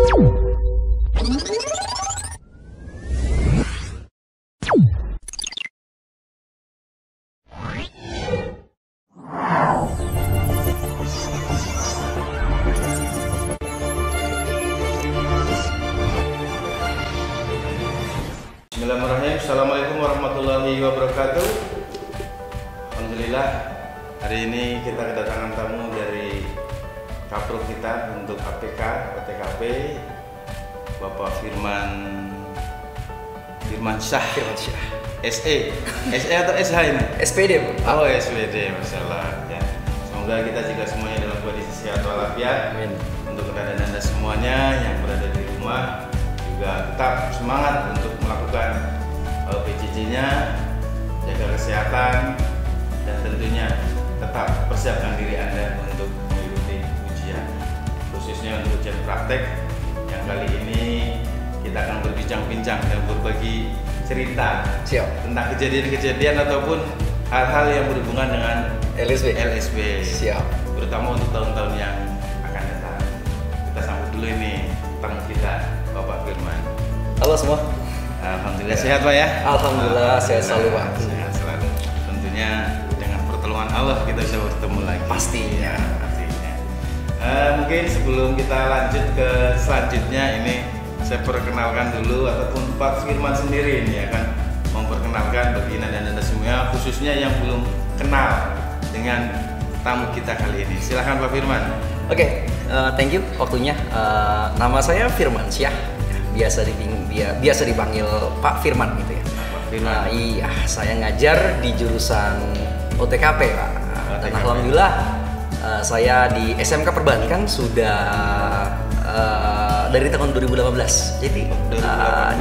Bismillahirrahmanirrahim. Assalamualaikum warahmatullahi wabarakatuh. Alhamdulillah, hari ini kita kedatangan tamu dari Kapro kita untuk APK OTKP, Bapak Firman Syah. SE atau SH ini? SPD. Oh, SPD, masalah ya. Semoga kita juga semuanya dalam kondisi sehat walafiat. Amin. Untuk Anda semuanya yang berada di rumah juga tetap semangat untuk melakukan PJJ-nya, jaga kesehatan, dan tentunya tetap persiapkan diri Anda untuk mengikuti ujian, khususnya untuk ujian praktek yang kali ini kita akan berbincang-bincang dan berbagi cerita tentang kejadian-kejadian ataupun hal-hal yang berhubungan dengan LSB. Terutama untuk tahun-tahun yang akan datang. Kita sambut dulu ini tamu kita, Bapak Firman. Halo semua. Alhamdulillah sehat Pak ya. Alhamdulillah sehat selalu Pak. Sehat selalu. Tentunya dengan pertolongan Allah kita bisa bertemu lagi. Pastinya. Mungkin sebelum kita lanjut ke selanjutnya ini saya perkenalkan dulu ataupun Pak Firman sendiri ini akan memperkenalkan bagi Anda semua khususnya yang belum kenal dengan tamu kita kali ini. Silahkan Pak Firman. Oke, thank you waktunya. Nama saya Firman Syah. Biasa dipanggil Pak Firman gitu ya. Pak Firman. Iya, saya ngajar di jurusan OTKP Pak. Dan alhamdulillah saya di SMK Perbankan sudah dari tahun 2018. Jadi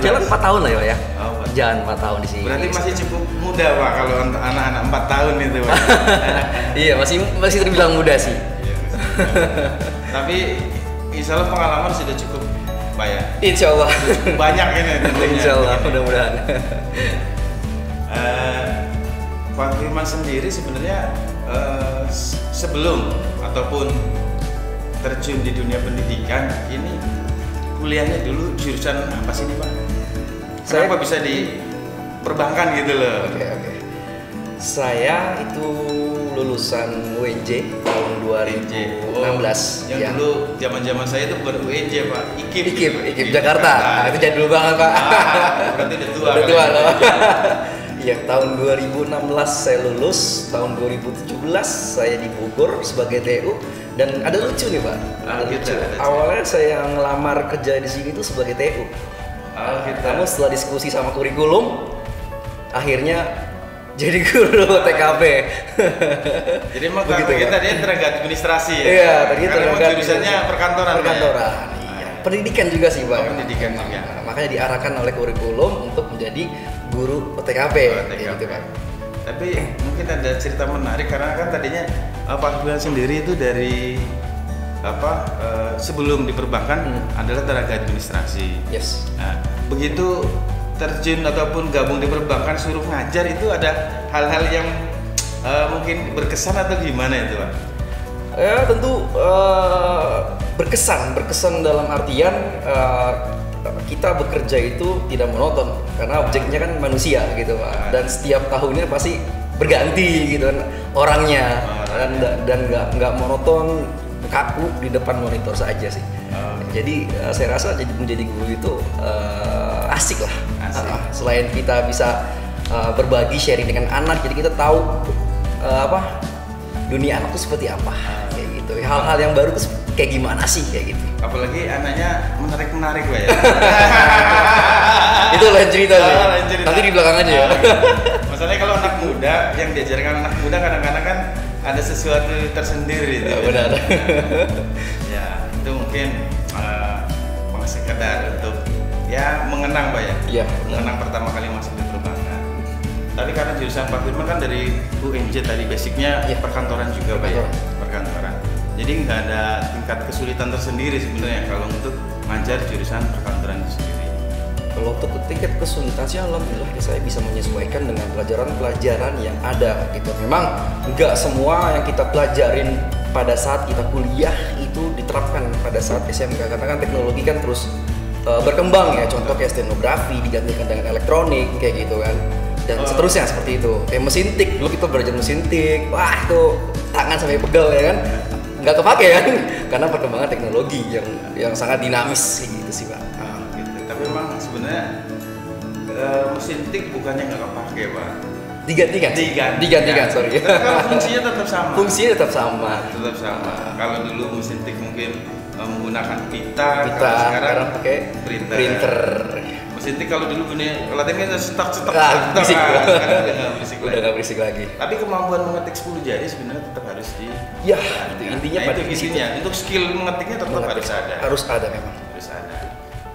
jalan 4 tahun lah ya. Jalan 4 tahun di sini. Berarti masih cukup muda Pak kalau anak-anak 4 tahun itu Pak. Iya, masih terbilang muda sih. Tapi insya Allah pengalaman sudah cukup Pak ya? Insya Allah. Banyak ini tentunya. Insya Allah, mudah-mudahan. Pak Firman sendiri sebenarnya sebelum ataupun terjun di dunia pendidikan ini kuliahnya dulu jurusan apa sih ini Pak? Kenapa bisa di perbankan gitu loh? Oke. Saya itu lulusan UNJ tahun 2016. Yang dulu zaman saya itu bukan UNJ Pak, IKIP Jakarta. Itu jadul banget Pak. Berarti udah tua. Udah tua loh. Iya, tahun 2016 saya lulus, tahun 2017 saya di Bogor sebagai TU. Dan ada lucu nih Pak. Awalnya saya ngelamar kerja di sini tuh sebagai TU. Namun setelah diskusi sama kurikulum, akhirnya jadi guru TKP. Jadi emang kita dia tenaga administrasi ya? Iya, tadi tenaga jurusannya perkantoran. Iya. Pendidikan juga sih Pak. Pendidikan juga. Makanya diarahkan oleh kurikulum untuk menjadi guru OTKP. Gitu Pak. Tapi mungkin ada cerita menarik karena kan tadinya Pak Firman sendiri itu dari sebelum di perbankan adalah tenaga administrasi. Yes. Nah, begitu terjun ataupun gabung di perbankan suruh ngajar itu ada hal-hal yang mungkin berkesan atau gimana itu Pak? Ya tentu berkesan dalam artian kita bekerja itu tidak monoton karena objeknya kan manusia gitu Pak. Dan setiap tahunnya pasti berganti gitu kan orangnya dan nggak monoton kaku di depan monitor saja sih. Jadi saya rasa menjadi guru itu asik lah. Selain kita bisa berbagi sharing dengan anak, jadi kita tahu dunia anak itu seperti apa kayak gitu. Hal-hal yang baru itu kayak gimana sih kayak gitu. Apalagi anaknya menarik Pak ya. Itu lain cerita sih. Nanti di belakang aja ya. Masalahnya kalau anak muda yang diajarkan anak muda kadang-kadang kan ada sesuatu tersendiri itu. Benar. Ya, itu mungkin sekedar untuk ya mengenang Pak ya. Iya. Mengenang pertama kali masuk di perbankan. Tapi karena jurusan Pak Firman kan dari UNJ tadi basicnya perkantoran juga Pak ya. Perkantoran. Jadi nggak ada tingkat kesulitan tersendiri sebenarnya kalau untuk ngajar jurusan perkantoran itu sendiri. Kalau untuk tingkat kesulitan sih alhamdulillah saya bisa menyesuaikan dengan pelajaran-pelajaran yang ada gitu. Memang nggak semua yang kita pelajarin pada saat kita kuliah itu diterapkan pada saat SMK, karena kan teknologi kan terus berkembang ya. Contoh kayak stenografi digantikan dengan elektronik kayak gitu kan, dan seterusnya seperti itu. Kayak mesin tik, dulu kita belajar mesin tik, wah itu tangan sampai pegel ya kan, nggak kepake kan karena perkembangan teknologi yang sangat dinamis gitu sih Pak. Gitu. Tapi memang sebenarnya mesin tik bukannya nggak kepake Pak, digantikan sorry. Kalau fungsinya tetap sama. Tetap sama. Kalau dulu mesin tik mungkin menggunakan pita, kalau sekarang pakai printer. Mesin tik kalau dulu bunyi latihannya cetak. Berisik. Sekarang udah nggak berisik lagi. Tapi kemampuan mengetik 10 jari sebenarnya tetap harus di. Ya, itu intinya pada intinya. Untuk skill mengetiknya tetap harus ada. Harus ada memang. Harus ada.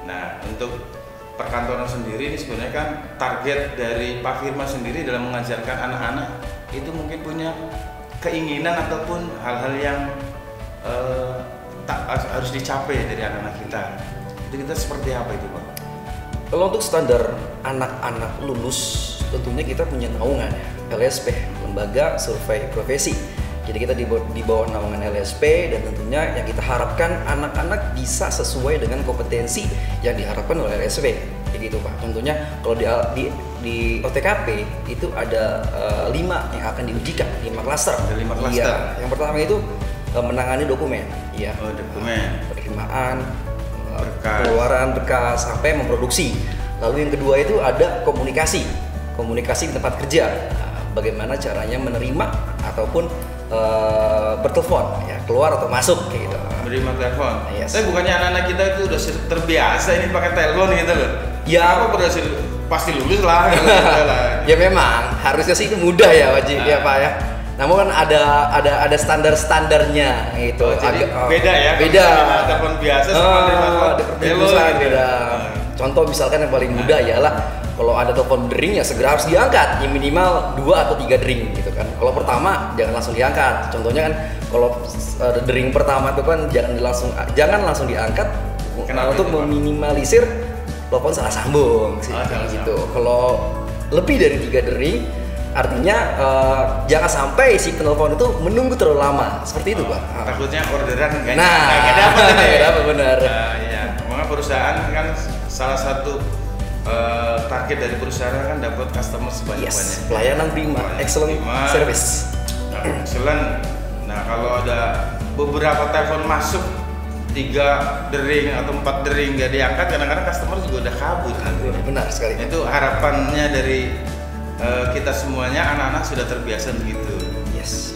Nah, untuk perkantoran sendiri ini sebenarnya kan target dari Pak Firman sendiri dalam mengajarkan anak-anak itu mungkin punya keinginan ataupun hal-hal yang harus dicapai dari anak-anak kita. Itu kita seperti apa itu Pak? Kalau untuk standar anak-anak lulus, tentunya kita punya naungan ya, LSP, Lembaga Survei Profesi. Jadi kita di bawah naungan LSP, dan tentunya yang kita harapkan anak-anak bisa sesuai dengan kompetensi yang diharapkan oleh LSP. Kayak gitu Pak. Contohnya kalau di OTKP itu ada 5 yang akan diujikan, 5 klaster. Ada 5 klaster. Iya. Yang pertama itu menangani dokumen. Iya. Dokumen. Penerimaan, pengeluaran berkas sampai memproduksi. Lalu yang kedua itu ada komunikasi di tempat kerja. Bagaimana caranya menerima ataupun bertelepon ya, keluar atau masuk kayak gitu. Menerima telepon. Yes. Tapi bukannya anak-anak kita itu udah terbiasa ini pakai telepon gitu loh. Ya, apa berhasil pasti lulus lah gitu lah. Ya memang harusnya sih itu mudah ya wajib ya Pak ya. Namun kan ada standar-standarnya gitu. Jadi beda ya. Beda. Telepon biasa sama telepon telepon beda. Contoh misalkan yang paling mudah ialah kalau ada telepon dering ya segera harus diangkat, ya minimal 2 atau 3 dering gitu kan. Kalau pertama jangan langsung diangkat. Contohnya kan kalau dering pertama itu kan jangan langsung diangkat. Kenapa untuk meminimalisir telepon salah sambung sih gitu. Kalau lebih dari 3 dering artinya jangan sampai si penelpon itu menunggu terlalu lama. Seperti itu Pak. Takutnya orderan nggak dapat benar. Iya. Makanya perusahaan kan salah satu target dari perusahaan kan dapat customer sebanyak-banyaknya. Pelayanan prima, excellent service. Excellent. Nah, kalau ada beberapa telepon masuk 3 dering atau 4 dering nggak diangkat, kadang-kadang customer juga udah kabur nanti. Benar sekali. Itu harapannya dari kita semuanya, anak-anak sudah terbiasa begitu. Yes.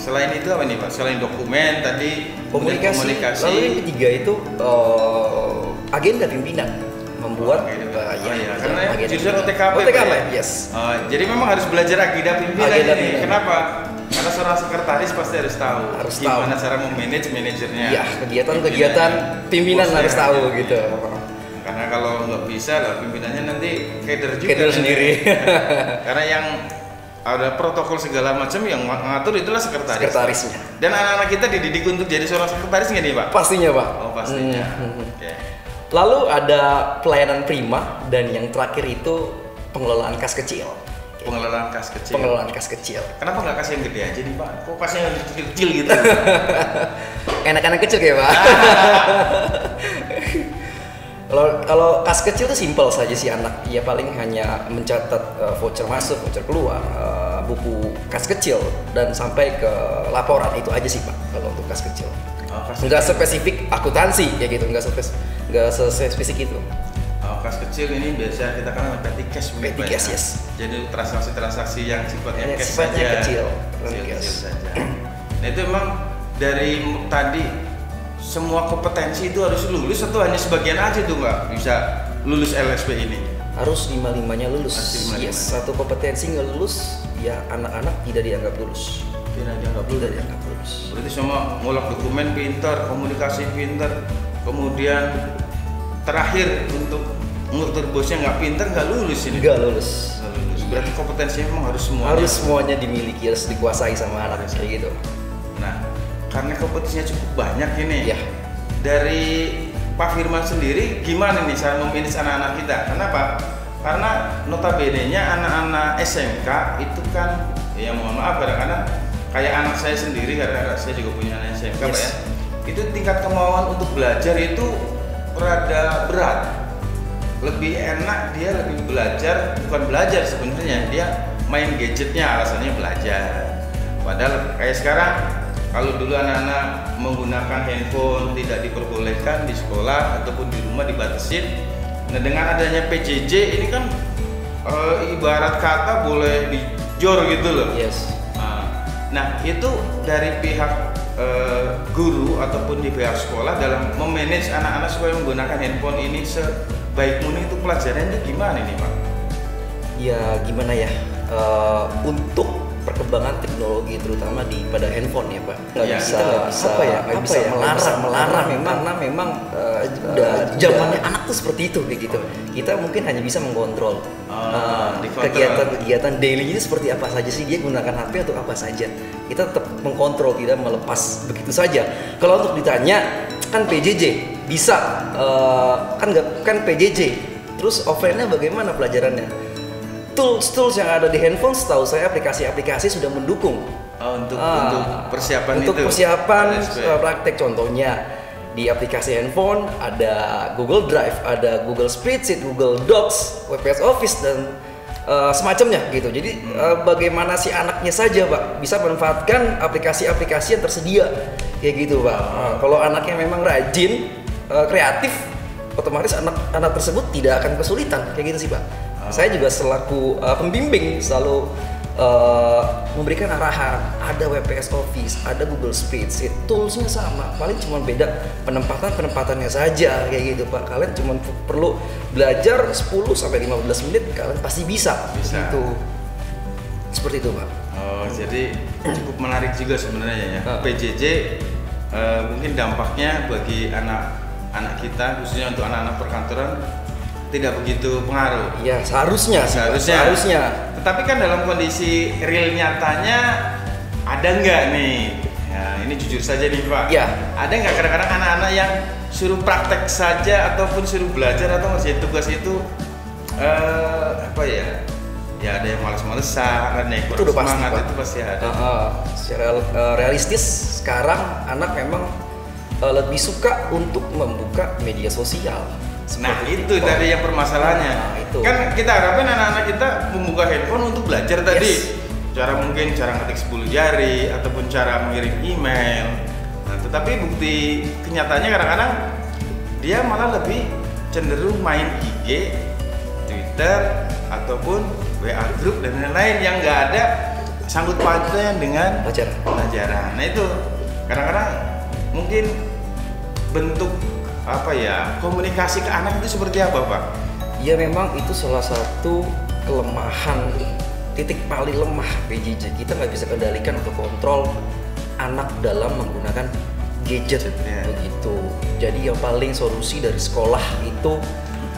Selain itu apa nih Pak? Selain dokumen tadi, komunikasi. Lalu yang ketiga itu agenda pimpinan. Membuat karena jurusan OTKP. Yes. Jadi memang harus belajar agenda pimpinan ini. Kenapa? Karena seorang sekretaris pasti harus tahu gimana cara memanage manajernya. Iya, kegiatan pimpinan harus tahu gitu. Karena kalau nggak bisa lah pimpinannya nanti keder juga. Keder sendiri. Karena yang ada protokol segala macam yang mengatur itulah sekretarisnya. Dan anak-anak kita dididik untuk jadi seorang sekretaris nggak nih Pak? Pastinya Pak. Oh pastinya. Okay. Lalu ada pelayanan prima, dan yang terakhir itu pengelolaan kas kecil. Pengelolaan kas kecil. Kenapa nggak kasih yang gede aja nih Pak? Kok kasih yang kecil gitu? Enak-enak kecil kayak Pak. Kalau kas kecil itu simpel saja sih anak. Ya paling hanya mencatat voucher masuk, voucher keluar, buku kas kecil, dan sampai ke laporan. Itu aja sih Pak kalau untuk kas kecil. Nggak spesifik akuntansi kayak gitu, nggak spesifik itu. Kas kecil ini biasa kita kan petty cash. Petty cash, yes. Jadi transaksi yang sifatnya cash sifatnya saja. Kecil saja. Nah itu emang dari tadi semua kompetensi itu harus lulus atau hanya sebagian aja tuh Mbak bisa lulus LSP ini? Harus 5-5-nya lulus. Yes, satu kompetensi nggak lulus ya anak-anak tidak dianggap lulus. Tidak dianggap lulus. Berarti semua ngolak dokumen pintar, komunikasi pintar, kemudian terakhir untuk ngatur bosnya nggak pintar, nggak lulus ini. Nggak lulus. Berarti kompetensinya memang harus semuanya. Harus semuanya dimiliki, harus dikuasai sama anak kayak gitu. Nah, karena kompetensinya cukup banyak ini. Ya. Dari Pak Firman sendiri gimana nih cara memanage anak-anak kita? Kenapa? Karena notabene-nya anak-anak SMK itu kan ya mohon maaf kadang-kadang kayak anak saya sendiri, karena saya juga punya anak SMK Pak Yes. ya, itu tingkat kemauan untuk belajar itu rada berat. Lebih enak dia lebih belajar, bukan belajar sebenarnya, dia main gadgetnya alasannya belajar. Padahal kayak sekarang, kalau dulu anak-anak menggunakan handphone tidak diperbolehkan di sekolah ataupun di rumah dibatasin. Nah dengan adanya PJJ ini kan ibarat kata boleh dijor gitu loh. Yes. Nah itu dari pihak guru ataupun di pihak sekolah dalam memanage anak-anak supaya menggunakan handphone ini sebaik mungkin, itu pelajarannya gimana nih Pak? Ya gimana ya, untuk perkembangan teknologi terutama pada handphone ya Pak, nggak Ya, bisa kita nggak bisa melarang memang karena memang udah zamannya anak tuh seperti itu kayak gitu. Kita mungkin hanya bisa mengkontrol dikontrol. kegiatan daily-nya seperti apa saja sih, dia gunakan HP atau apa saja. Kita tetap mengkontrol, tidak melepas begitu saja. Kalau untuk ditanya kan PJJ bisa, kan PJJ, terus offline-nya bagaimana pelajarannya? Tools yang ada di handphone, setahu saya aplikasi-aplikasi sudah mendukung Untuk persiapan untuk itu. persiapan LSP. praktek. Contohnya di aplikasi handphone ada Google Drive, ada Google Spreadsheet, Google Docs, WPS Office dan semacamnya gitu. Jadi bagaimana si anaknya saja Pak bisa memanfaatkan aplikasi-aplikasi yang tersedia kayak gitu Pak. Kalau anaknya memang rajin, kreatif, otomatis anak tersebut tidak akan kesulitan kayak gitu sih Pak. Saya juga selaku pembimbing selalu memberikan arahan. Ada WPS Office, ada Google Spreadsheet, toolsnya sama, paling cuma beda penempatannya saja kayak gitu Pak. Kalian cuma perlu belajar 10-15 menit, kalian pasti bisa. Gitu. Seperti itu Pak. Oh, jadi cukup menarik juga sebenarnya ya. PJJ mungkin dampaknya bagi anak-anak kita, khususnya untuk anak-anak perkantoran, tidak begitu pengaruh. Ya seharusnya. Tetapi kan dalam kondisi real nyatanya ada nggak nih? Ya, ini jujur saja nih Pak. Ya. Ada nggak kadang-kadang anak-anak yang suruh praktek saja ataupun suruh belajar atau ngerjain tugas itu apa ya? Ya ada yang males-malesan, ada yang Itu kurang udah pasti, semangat, Pak. itu pasti ada. Secara realistis sekarang anak memang lebih suka untuk membuka media sosial. Nah Seperti itu TikTok. tadi yang permasalahannya. Nah, itu. Kan kita harapin anak-anak kita membuka handphone untuk belajar tadi. Yes. Cara ngetik 10 jari ataupun cara mengirim email. Nah, tetapi bukti kenyataannya kadang-kadang dia malah lebih cenderung main IG, Twitter ataupun WA group dan lain-lain yang nggak ada sangkut pautnya dengan pelajaran. Nah itu kadang-kadang mungkin bentuk apa ya, komunikasi ke anak itu seperti apa Pak? Ya memang itu salah satu kelemahan, titik paling lemah PJJ. Kita nggak bisa kendalikan atau kontrol anak dalam menggunakan gadget begitu. Jadi yang paling solusi dari sekolah itu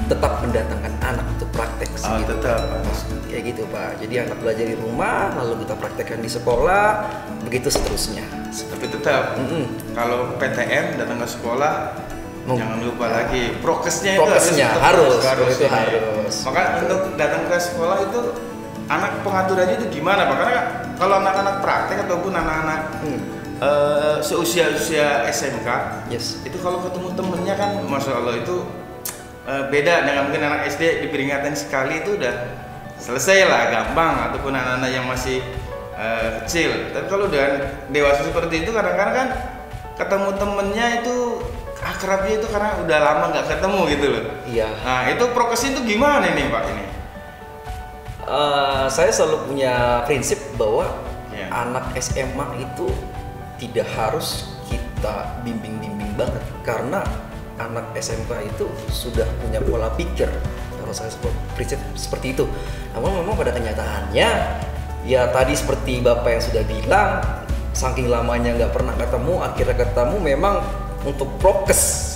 tetap mendatangkan anak untuk praktek gitu. Tetap kayak gitu Pak. Jadi anak belajar di rumah, lalu kita praktekkan di sekolah, begitu seterusnya. Tapi tetap kalau PTM datang ke sekolah, jangan lupa lagi prokesnya harus. Maka untuk datang ke sekolah itu anak pengaturannya itu gimana Pak? Karena kalau anak-anak praktek ataupun anak-anak seusia SMK, itu kalau ketemu temennya kan, masya Allah itu beda dengan mungkin anak SD diperingatin sekali itu udah selesai lah, gampang, ataupun anak-anak yang masih kecil. Tapi kalau udah dewasa seperti itu kadang-kadang kan ketemu temennya itu akrabnya itu karena udah lama nggak ketemu gitu loh. Iya. Nah itu prokesnya itu gimana nih Pak ini? Saya selalu punya prinsip bahwa anak SMA itu tidak harus kita bimbing banget, karena anak SMK itu sudah punya pola pikir. Kalau saya sebut prinsip seperti itu. Namun memang pada kenyataannya ya tadi seperti Bapak yang sudah bilang, saking lamanya nggak pernah ketemu, akhirnya ketemu memang untuk prokes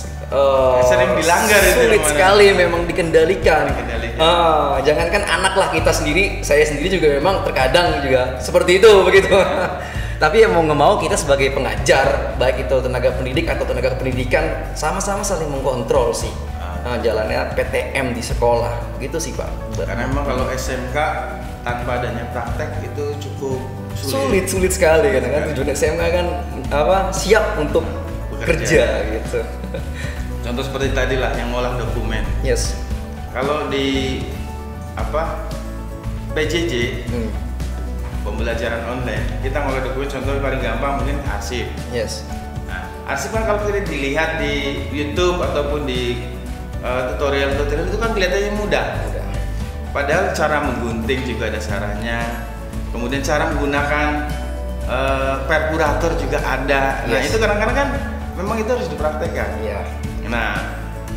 sering dilanggar, sulit itu sekali memang dikendalikan. Jangankan anak lah, kita sendiri, saya sendiri juga memang terkadang juga seperti itu begitu. Tapi ya mau nggak mau kita sebagai pengajar, baik itu tenaga pendidik atau tenaga pendidikan, sama-sama saling mengkontrol sih jalannya PTM di sekolah gitu sih Pak. Karena memang kalau SMK tanpa adanya praktek itu cukup sulit sekali kan tujuan SMA kan siap untuk kerja gitu. Contoh seperti tadi lah yang ngolah dokumen. Yes. Kalau di PJJ pembelajaran online, kita ngolah dokumen contoh paling gampang mungkin arsip. Yes. Nah, arsip kan kalau kita dilihat di YouTube ataupun di tutorial itu kan kelihatannya mudah. Padahal cara menggunting juga ada caranya. Kemudian cara menggunakan perforator juga ada. Nah, itu kadang-kadang kan memang itu harus dipraktekkan. Iya. Nah,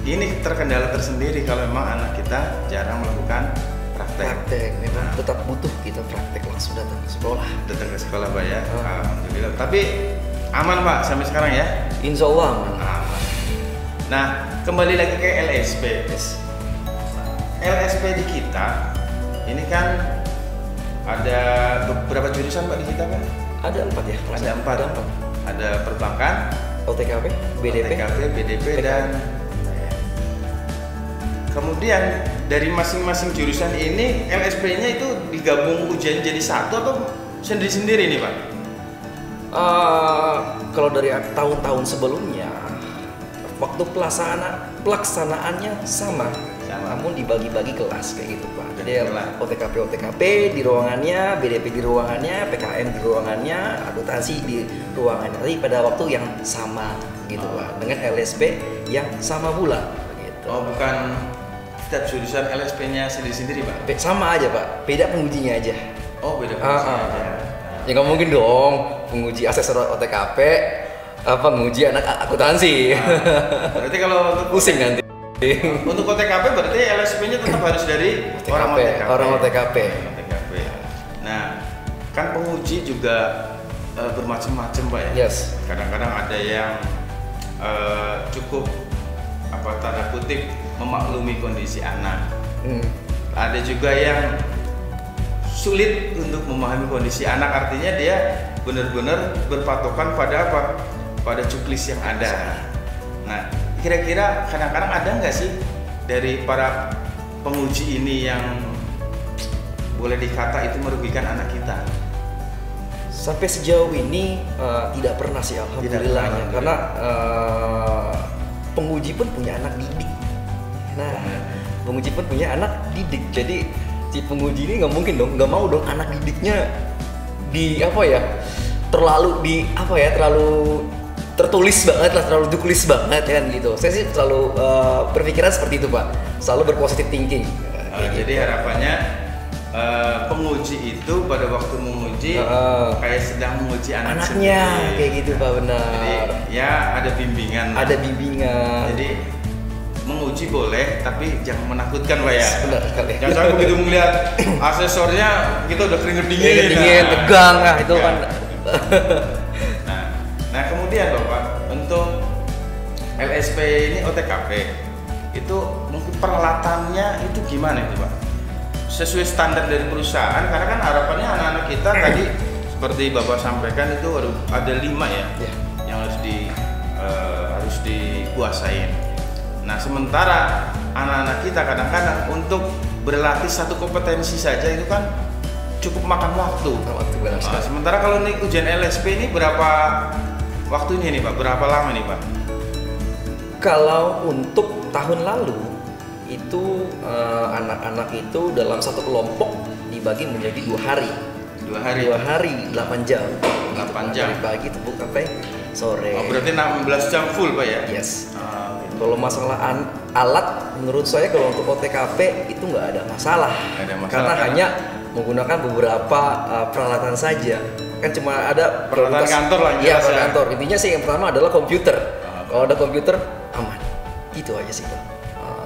ini terkendala tersendiri kalau memang anak kita jarang melakukan praktek. Memang tetap butuh kita praktek langsung datang ke sekolah. Datang ke sekolah Pak ya. Alhamdulillah. Tapi aman Pak sampai sekarang ya? Insya Allah aman. Nah, kembali lagi ke LSP. Yes. LSP di kita ini kan ada beberapa jurusan Pak di kita Pak? Ada 4 ya? Ada 4. Ada perbankan, OTKP, BDP, dan kemudian dari masing-masing jurusan ini LSP-nya itu digabung ujian jadi satu atau sendiri-sendiri nih Pak? Kalau dari tahun-tahun sebelumnya waktu pelaksanaannya sama, namun dibagi-bagi kelas kayak gitu Pak. Jadi OTKP di ruangannya, BDP di ruangannya, PKM di ruangannya, akuntansi di ruangannya. Tapi pada waktu yang sama gitu Pak, dengan LSP yang sama pula. Gitu. Oh, bukan setiap jurusan LSP-nya sendiri-sendiri Pak? Sama aja Pak, beda pengujinya aja. Oh, beda pengujinya aja. Ya nggak mungkin dong penguji asesor OTKP nguji anak akuntansi. Berarti kalau untuk pusing nanti. Untuk OTKP berarti LSP-nya tetap harus dari orang OTKP. Nah, kan penguji juga bermacam-macam Pak ya. Yes. Kadang-kadang ada yang cukup tanda kutip memaklumi kondisi anak. Ada juga yang sulit untuk memahami kondisi anak, artinya dia benar-benar berpatokan pada pada checklist yang ada. Nah, kira-kira kadang-kadang ada nggak sih dari para penguji ini yang boleh dikata itu merugikan anak kita? Sampai sejauh ini tidak pernah sih alhamdulillahnya, karena penguji pun punya anak didik. Nah, penguji pun punya anak didik, jadi si penguji ini nggak mungkin dong, nggak mau dong anak didiknya terlalu tertulis banget lah, terlalu ditulis banget kan gitu. Saya sih selalu berpikiran seperti itu Pak, selalu berpositif thinking. Jadi harapannya penguji itu pada waktu menguji kayak sedang menguji anaknya sendiri. Kayak gitu Pak, benar. Jadi ya ada bimbingan. Ada bimbingan. Jadi menguji boleh, tapi jangan menakutkan Pak ya. Benar sekali. Jangan sampai begitu melihat asesornya kita udah keringet dingin, tegang lah itu kan. Nah kemudian Bapak, untuk LSP ini OTKP itu mungkin peralatannya itu gimana itu Pak? Sesuai standar dari perusahaan, karena kan harapannya anak-anak kita tadi seperti Bapak sampaikan itu ada 5 ya, yang harus dikuasain. Nah sementara anak-anak kita kadang-kadang untuk berlatih satu kompetensi saja itu kan cukup makan waktu. Sementara kalau nih ujian LSP ini berapa waktunya nih Pak? Berapa lama nih Pak? Kalau untuk tahun lalu itu anak-anak itu dalam satu kelompok dibagi menjadi 2 hari. 2 hari 8 jam. 8 jam. Dari pagi sampai sore. Oh, berarti 16 jam full Pak ya? Yes. Kalau masalah alat, menurut saya kalau untuk OTKP itu nggak ada masalah. Karena hanya menggunakan beberapa peralatan saja. Kan cuma ada peralatan kantor lah. Iya, kantor. Intinya sih yang pertama adalah komputer. Kalau ada komputer aman. Itu aja sih Pak.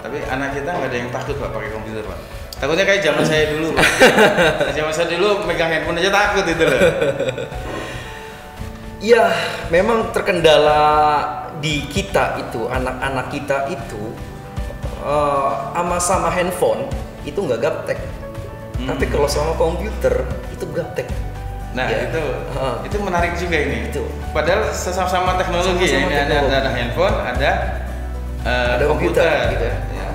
Tapi anak kita nggak ada yang takut Pak pakai komputer Pak. Takutnya kayak zaman saya dulu Pak. Zaman saya dulu megang handphone aja takut itu loh. Iya, memang terkendala di kita itu, anak-anak kita itu sama handphone itu nggak gaptek. Tapi kalau sama komputer itu gaptek. Nah ya. itu menarik juga ini. Itu. Padahal sama-sama teknologi. Ini ada handphone, ada komputer. Gitu. Ya.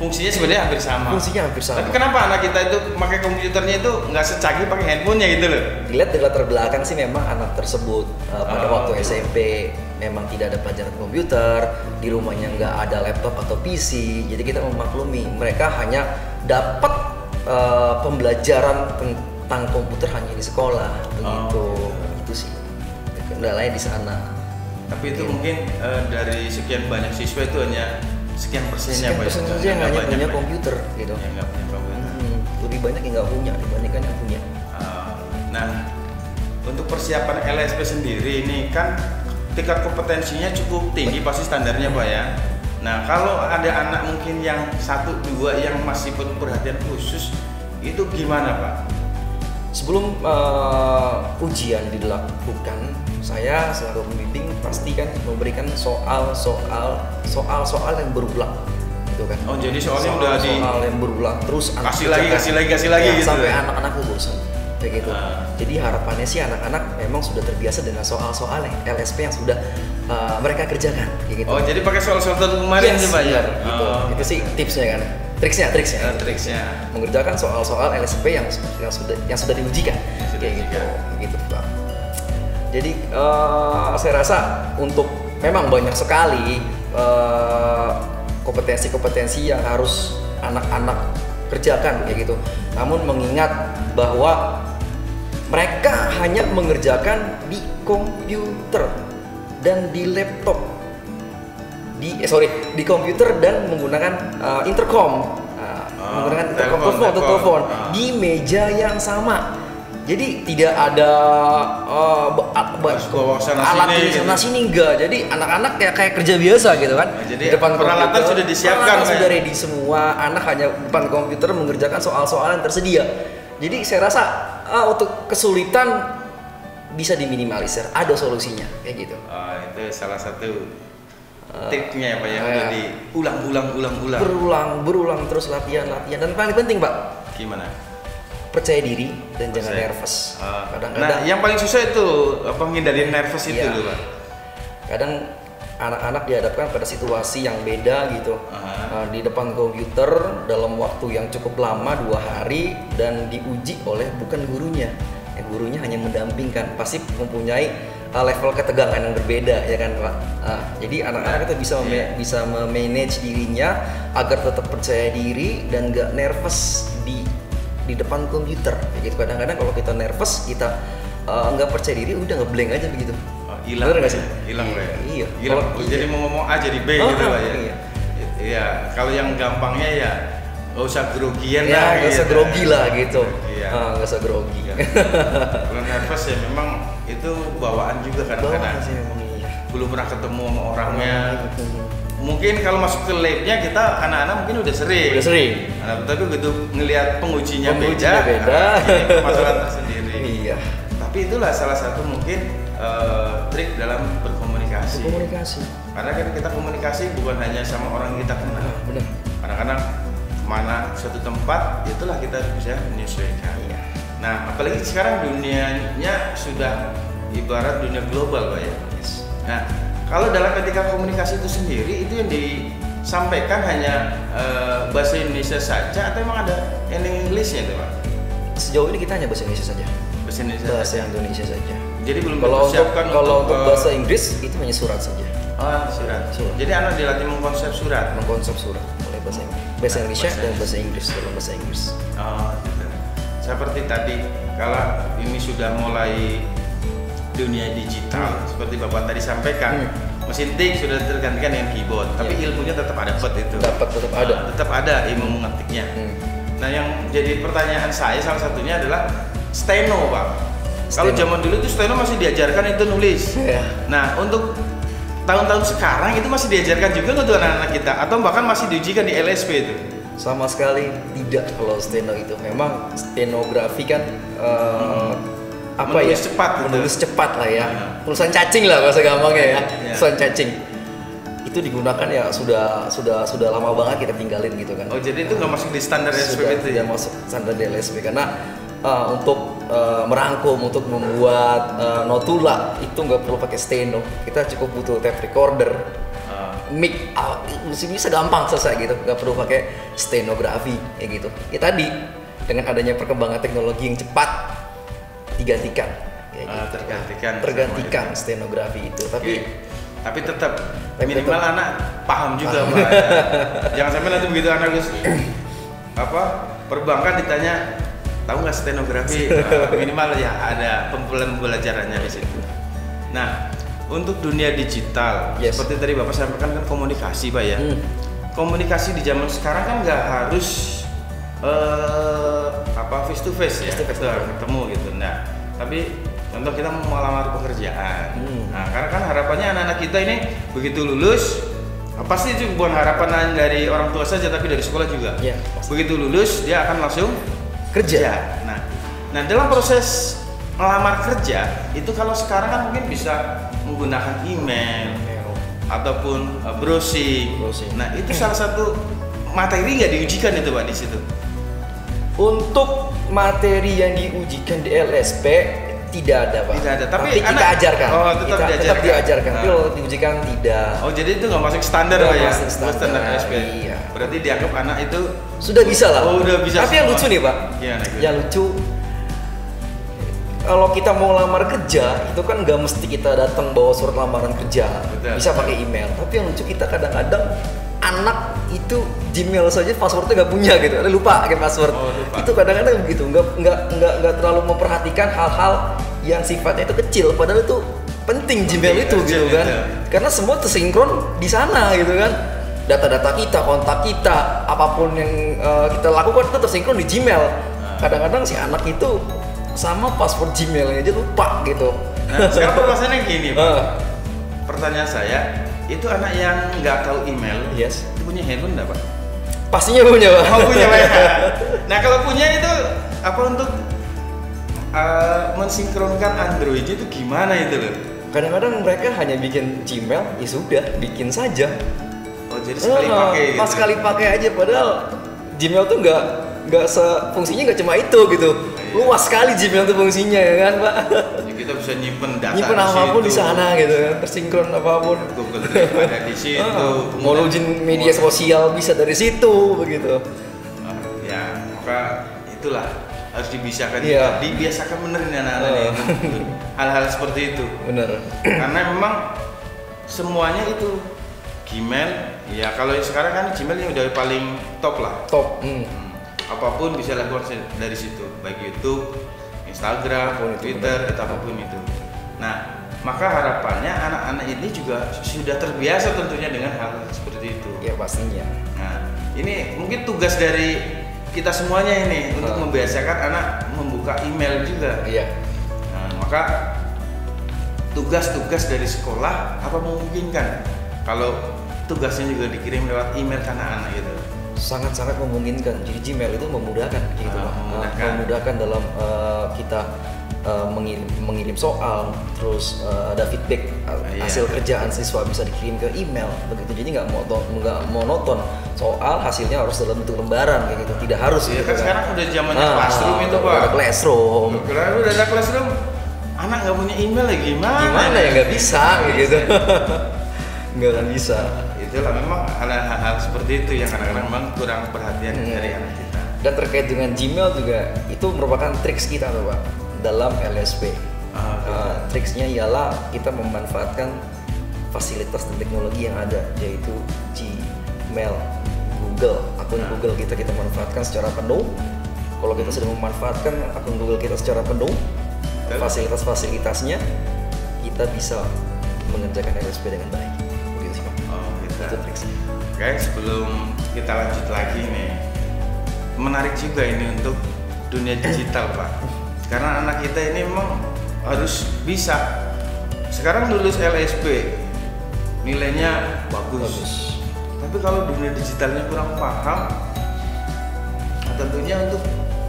fungsinya sebenarnya hampir sama. Fungsinya hampir sama. Tapi kenapa anak kita itu pakai komputernya itu nggak secanggih pakai handphonenya gitu loh? Dilihat dari latar belakang sih memang anak tersebut pada waktu SMP memang tidak ada pelajaran komputer, di rumahnya nggak ada laptop atau PC, jadi kita memaklumi mereka hanya dapat pembelajaran tentang komputer hanya di sekolah, begitu. Itu sih kendalanya di sana. Tapi itu mungkin dari sekian banyak siswa itu hanya sekian persennya Sekian persen saja yang hanya punya komputer gitu. Yang nggak punya komputer. Lebih banyak yang nggak punya dibandingkan yang punya. Nah, untuk persiapan LSP sendiri ini kan tingkat kompetensinya cukup tinggi pasti standarnya Pak ya. Nah, kalau ada anak mungkin yang 1, 2 yang masih perlu perhatian khusus, itu gimana Pak? Sebelum ujian dilakukan, saya selaku pembimbing pasti kan memberikan soal-soal yang berulang, gitu kan. Oh, jadi soalnya udah soal yang berulang terus kasih lagi ya, gitu sampai ya? anak-anak bosan kayak gitu. Jadi harapannya sih anak-anak memang sudah terbiasa dengan soal-soal LSP yang sudah mereka kerjakan kayak gitu. Oh, jadi pakai soal-soal kemarin yes, Pak ya? Gitu. Itu sih tipsnya kan. Triksnya mengerjakan soal-soal LSP yang sudah diujikan kayak gitu Pak. Jadi saya rasa untuk memang banyak sekali kompetensi-kompetensi yang harus anak-anak kerjakan kayak gitu. Namun mengingat bahwa mereka hanya mengerjakan di komputer dan di laptop. Di komputer dan menggunakan intercom, menggunakan telepon di meja yang sama. Jadi tidak ada alat ini sana sini enggak. Jadi anak-anak kayak kerja biasa gitu kan. Jadi di depan peralatan sudah disiapkan, sudah ready semua. Anak hanya depan komputer mengerjakan soal-soal yang tersedia. Jadi saya rasa untuk kesulitan bisa diminimalisir. Ada solusinya kayak gitu. Itu salah satu tipsnya ya Pak ya, udah diulang. Berulang terus latihan dan paling penting Pak, gimana? Percaya diri dan jangan nervous. Nah, Kadang-kadang yang paling susah itu menghindarin nervous itu loh Pak. Kadang anak-anak dihadapkan pada situasi yang beda gitu, di depan komputer dalam waktu yang cukup lama 2 hari dan diuji oleh bukan gurunya. Gurunya hanya mendampingkan, pasti mempunyai level ketegangan yang berbeda ya kan Pak. Jadi anak-anak itu bisa memanage dirinya agar tetap percaya diri dan gak nervous di depan komputer. Gitu. Kadang-kadang kalau kita nervous, kita nggak percaya diri, udah ngeblank aja begitu. Hilang nggak sih? Hilang ya. Iya. Jadi mau ngomong A jadi B gitu Pak ya. Iya. Kalau yang gampangnya ya nggak usah grogian lah. Nggak usah grogi lah gitu. Nggak usah grogi. Kalau nervous ya memang itu bawaan juga kadang-kadang. Belum pernah ketemu sama orangnya. Mungkin kalau masuk ke labnya kita anak-anak mungkin udah sering. Tapi begitu ngelihat pengujinya beda. Ini permasalahan tersendiri. Iya. Tapi itulah salah satu mungkin trik dalam berkomunikasi. Karena kan kita komunikasi bukan hanya sama orang yang kita kenal. Benar. Kadang-kadang mana suatu tempat, itulah kita bisa menyesuaikan. Iya. Nah, apalagi sekarang dunianya sudah ibarat dunia global Pak ya. Yes. Nah, kalau dalam ketika komunikasi itu sendiri, itu yang disampaikan hanya bahasa Indonesia saja atau memang ada yang Inggrisnya itu Pak? Sejauh ini kita hanya bahasa Indonesia saja. Bahasa Indonesia saja. Jadi belum dipersiapkan kalau untuk bahasa Inggris itu hanya surat saja. Surat. Jadi anak dilatih mengkonsep surat. Oleh bahasa Indonesia dan bahasa Inggris dalam bahasa Inggris. Gitu. Seperti tadi, kalau ini sudah mulai dunia digital seperti Bapak tadi sampaikan, mesin tik sudah tergantikan dengan keyboard, tapi ilmunya tetap ada itu. Tetap ada ilmu mengetiknya. Nah, yang jadi pertanyaan saya salah satunya adalah steno, Pak. Kalau zaman dulu itu steno masih diajarkan itu nulis. Nah, untuk tahun-tahun sekarang itu masih diajarkan juga untuk anak-anak kita atau bahkan masih diujikan di LSP itu? Sama sekali tidak. Kalau steno itu memang stenografi kan menulis cepat lah ya. Tulisan cacing lah bahasa gampangnya ya. Tulisan cacing itu digunakan ya sudah lama banget kita tinggalin gitu kan. Oh, jadi itu nggak masuk di standar LSP itu ya? Tidak masuk standar di LSP karena untuk merangkum, untuk membuat notula itu nggak perlu pakai steno. Kita cukup butuh tape recorder mic bisa gampang selesai gitu, nggak perlu pakai stenografi kayak gitu. Ya tadi dengan adanya perkembangan teknologi yang cepat digantikan kayak gitu. tergantikan stenografi itu. Tapi tetap minimal anak paham juga Pak. Jangan sampai nanti begitu anak lulus perbankan ditanya tahu nggak stenografi, minimal ya ada pembelajarannya di situ. Nah, untuk dunia digital, seperti tadi Bapak sampaikan kan komunikasi Pak ya. Komunikasi di zaman sekarang kan nggak harus face to face ya, ketemu gitu. Nah, tapi contoh kita mau melamar pekerjaan. Nah, karena kan harapannya anak-anak kita ini begitu lulus, pasti itu bukan harapan dari orang tua saja, tapi dari sekolah juga. Begitu lulus dia akan langsung kerja. Nah dalam proses melamar kerja itu kalau sekarang kan mungkin bisa menggunakan email ataupun browsing. Nah itu salah satu materi nggak diujikan itu Pak di situ? Untuk materi yang diujikan di LSP tidak ada Pak. Tidak ada. Tapi kita ajarkan. Tetap diajarkan. Tapi kalau diujikan tidak. Oh jadi itu nggak masuk standar Pak ya? Standar LSP. Iya. Berarti dianggap anak itu sudah bisa lah. Oh udah bisa. Tapi yang lucu nih Pak. Yang lucu, kalau kita mau lamar kerja itu kan nggak mesti kita datang bawa surat lamaran kerja. Betul. Bisa pakai email. Tapi yang lucu kita kadang-kadang anak itu Gmail saja passwordnya nggak punya gitu, lupa pakai password. Itu kadang-kadang begitu, nggak terlalu memperhatikan hal-hal yang sifatnya itu kecil, padahal itu penting Gmail itu gitu kan. Karena semua tersinkron di sana gitu kan. Data-data kita, kontak kita, apapun yang kita lakukan itu tersinkron di Gmail. Kadang-kadang si anak itu sama password Gmailnya aja lupa gitu. Nah, sekarang permasalahannya gini Pak. Pertanyaan saya, itu anak yang nggak tahu email, itu punya handphone nggak Pak? Pastinya punya Pak. Oh punya Pak. Nah kalau punya itu apa untuk mensinkronkan Android itu gimana itu loh? Kadang-kadang mereka hanya bikin Gmail, ya sudah bikin saja. Oh jadi sekali pakai gitu? Pas sekali pakai aja, padahal Gmail tuh nggak fungsinya nggak cuma itu gitu. Luas sekali Gmail tuh fungsinya ya kan Pak. Ya, kita bisa nyimpen apapun di sana gitu kan, tersinkron apapun. Google Drive ada di situ. Mau login media sosial bisa dari situ begitu. Ya maka itulah harus dibiasakan, dibiasakan benerin anak-anak hal-hal seperti itu. Bener. Karena memang semuanya itu Gmail. Ya kalau sekarang kan Gmail udah paling top lah. Top. Apapun bisa lakukan dari situ, baik YouTube, Instagram, Twitter, apapun itu. Nah, maka harapannya anak-anak ini juga sudah terbiasa tentunya dengan hal seperti itu. Ya pastinya. Nah, ini mungkin tugas dari kita semuanya ini untuk membiasakan anak membuka email juga. Iya. Nah, maka tugas-tugas dari sekolah apa memungkinkan kalau tugasnya juga dikirim lewat email ke anak-anak gitu. Sangat-sangat memungkinkan. Jadi Gmail itu memudahkan gitu memudahkan dalam kita mengirim soal, terus ada feedback hasil kerjaan siswa bisa dikirim ke email begitu. Jadi nggak monoton soal hasilnya harus dalam bentuk lembaran kayak gitu, tidak harus gitu kan. Sekarang udah zamannya classroom itu Pak. Ada classroom. Kalau udah ada classroom, anak nggak punya email lagi gimana ya, nggak bisa gitu. Nggak akan bisa. Itulah memang hal-hal seperti itu yang kadang-kadang memang kurang perhatian dari anak kita. Dan terkait dengan Gmail juga itu merupakan triks kita tuh Pak dalam LSP. Triksnya ialah kita memanfaatkan fasilitas dan teknologi yang ada, yaitu Gmail, Google, akun Google kita manfaatkan secara penuh. Kalau kita sudah memanfaatkan akun Google kita secara penuh, fasilitas-fasilitasnya, kita bisa mengerjakan LSP dengan baik. Itu triksnya. Oke, sebelum kita lanjut lagi nih, menarik juga ini untuk dunia digital Pak. Karena anak kita ini memang harus bisa. Sekarang lulus LSP, nilainya bagus. Tapi kalau dunia digitalnya kurang paham, tentunya untuk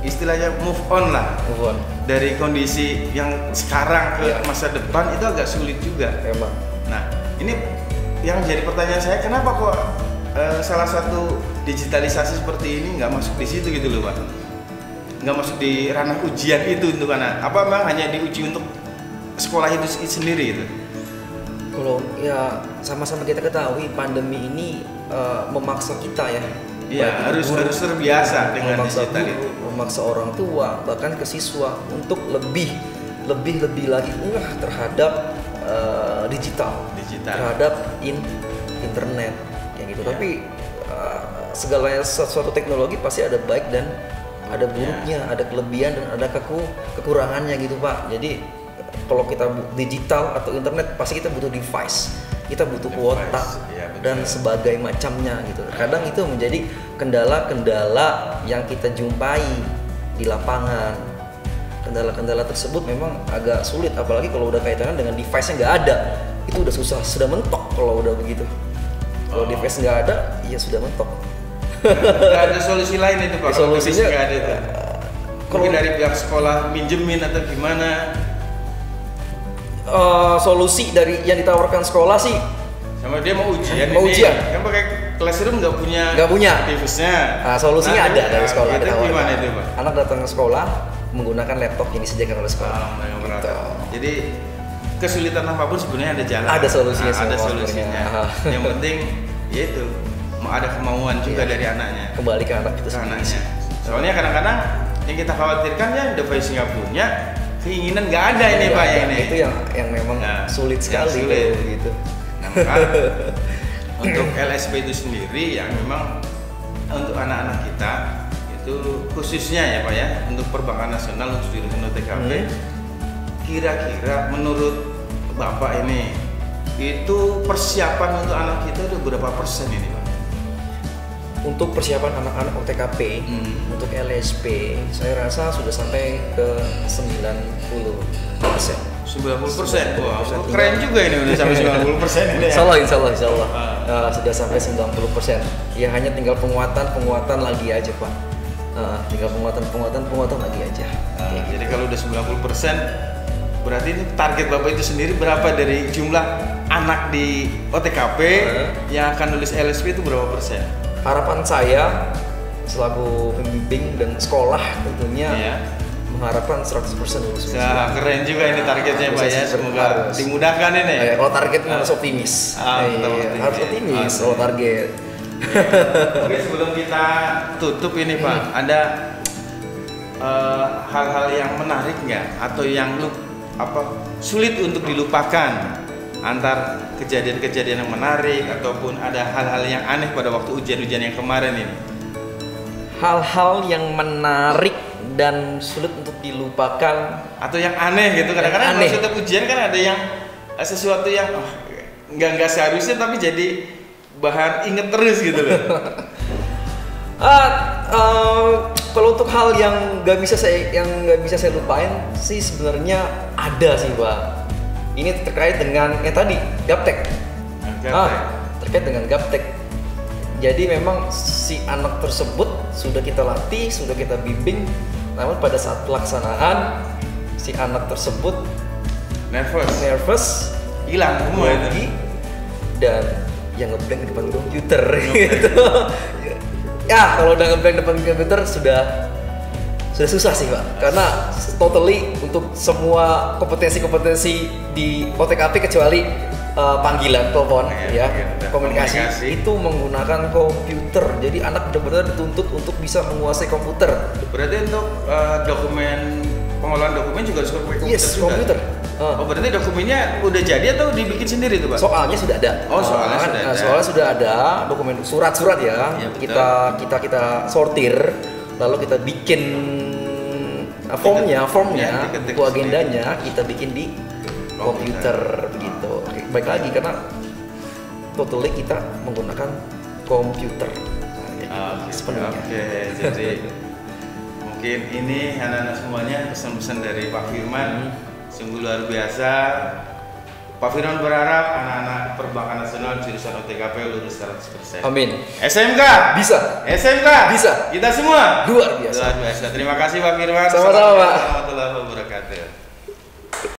istilahnya move on lah. Move on. Dari kondisi yang sekarang ke masa depan itu agak sulit juga. Emang. Nah, ini yang jadi pertanyaan saya, kenapa kok salah satu digitalisasi seperti ini nggak masuk di situ gitu loh Pak? Nggak masuk di ranah ujian itu untuk anak? Apa memang hanya diuji untuk sekolah itu sendiri gitu? Kalau ya sama-sama kita ketahui pandemi ini memaksa kita ya. Iya, harus terbiasa dengan memaksa digital guru, itu. memaksa orang tua, bahkan ke siswa untuk lebih lagi terhadap digital, terhadap internet kayak gitu. Iya. Tapi segala sesuatu teknologi pasti ada baik dan ada buruknya, ada kelebihan dan ada kekurangannya gitu Pak. Jadi kalau kita digital atau internet pasti kita butuh device, kita butuh kuota ya, dan sebagai macamnya gitu. Kadang itu menjadi kendala-kendala yang kita jumpai di lapangan. Kendala-kendala tersebut memang agak sulit, apalagi kalau udah kaitannya dengan device-nya nggak ada, itu udah susah, sudah mentok kalau udah begitu. Kalau device nggak ada, ya sudah mentok. Nggak ada solusi lain itu Pak. Solusinya nggak ada itu. Mungkin dari pihak sekolah minjemin atau gimana? Solusi dari yang ditawarkan sekolah sih sama dia mau ujian kan pakai classroom nggak punya device-nya. Solusinya ada dari sekolah. Itu gimana itu Pak? Anak datang ke sekolah menggunakan laptop yang disediakan oleh sekolah. Gitu. Jadi kesulitan apapun sebenarnya ada jalan. Ada solusinya. Ada solusinya. Yang penting yaitu ada kemauan juga dari anaknya. Kembali ke anak itu sendiri. Soalnya kadang-kadang yang kita khawatirkan ya device nggak punya, keinginan nggak ada ini Pak ya ini. Itu yang memang sulit sekali gitu. Nah, maka untuk LSP itu sendiri yang memang untuk anak-anak kita itu khususnya ya Pak ya untuk perbankan nasional untuk jurusan OTKP, kira-kira menurut Bapak ini itu persiapan untuk anak kita udah berapa persen ini Pak? Untuk persiapan anak-anak OTKP untuk LSP saya rasa sudah sampai ke 90%. 90%, wah keren juga ini udah sampai 90% ini ya. Insya Allah sudah sampai 90%. Ya hanya tinggal penguatan lagi aja Pak. Tinggal penguatan lagi aja. Jadi kalau udah 90%, berarti ini target Bapak itu sendiri berapa dari jumlah anak di OTKP yang akan nulis LSP itu berapa persen? Harapan saya selaku pembimbing dan sekolah tentunya mengharapkan 100% lulus. Keren juga ini targetnya Pak ya, semoga dimudahkan ini. Kalau target harus optimis. Harus optimis kalau target. Oke, sebelum kita tutup ini Pak, ada hal-hal yang menarik nggak atau yang sulit untuk dilupakan antar kejadian-kejadian yang menarik ataupun ada hal-hal yang aneh pada waktu ujian-ujian yang kemarin ini? Hal-hal yang menarik dan sulit untuk dilupakan atau yang aneh gitu, kadang-kadang kalau setiap ujian kan ada yang sesuatu yang nggak seharusnya tapi jadi bahan inget terus gitu loh. Kalau untuk hal yang nggak bisa saya lupain sih sebenarnya ada sih Pak. Ini terkait dengan yang tadi gaptek. Terkait dengan gaptek. Jadi memang si anak tersebut sudah kita latih, sudah kita bimbing, namun pada saat pelaksanaan si anak tersebut nervous, hilang semua itu. Dan yang ngeblank di depan komputer gitu. Ya kalau udah ngeblank depan komputer sudah susah sih Pak, karena totally untuk semua kompetensi di OTKP kecuali panggilan telepon komunikasi itu menggunakan komputer. Jadi anak benar-benar dituntut untuk bisa menguasai komputer. Berarti untuk pengolahan dokumen juga harus pakai komputer juga? Komputer. Berarti dokumennya udah jadi atau dibikin sendiri tuh Pak? Soalnya sudah ada. Soalnya sudah ada dokumen surat-surat ya. Kita sortir, lalu kita bikin formnya, buku agendanya kita bikin di komputer begitu. Baik lagi karena totally kita menggunakan komputer. Sepenuhnya. Oke, jadi mungkin ini anak-anak semuanya pesan-pesan dari Pak Firman sungguh luar biasa. Pak Firman berharap anak-anak perbankan nasional jurusan OTKP lulus 100%. Amin. SMK bisa. SMK bisa. Kita semua luar biasa. Terima kasih Pak Firman. Sama-sama Pak. Warahmatullahi wabarakatuh.